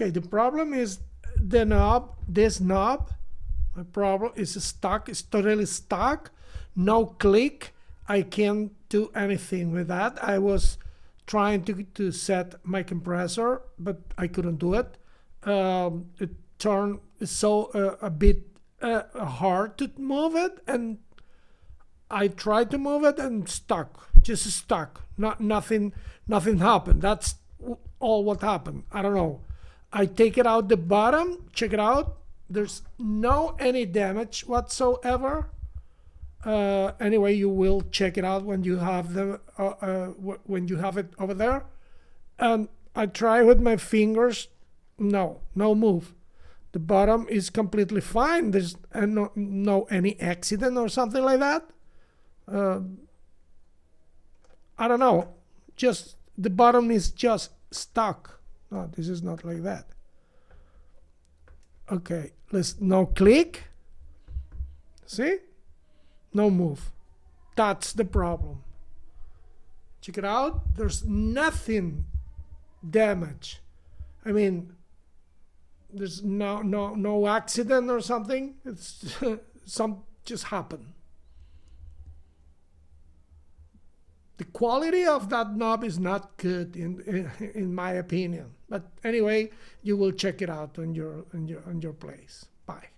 Okay, the problem is the knob, this knob. My problem is stuck, it's totally stuck. No click. I can't do anything with that. I was trying to set my compressor, but I couldn't do it. It turned so a bit hard to move it, and I tried to move it and stuck, just stuck. Nothing happened. That's all what happened. I don't know. I take it out the bottom, check it out. There's no any damage whatsoever. Anyway, you will check it out when you have when you have it over there. And I try with my fingers. No move. The bottom is completely fine. There's no any accident or something like that. I don't know. Just the bottom is just stuck. No, this is not like that. Okay, let's no click. See? No move. That's the problem. Check it out. There's nothing damage. I mean, there's no accident or something. It's some just happened. The quality of that knob is not good in my opinion. But anyway, you will check it out on your place. Bye.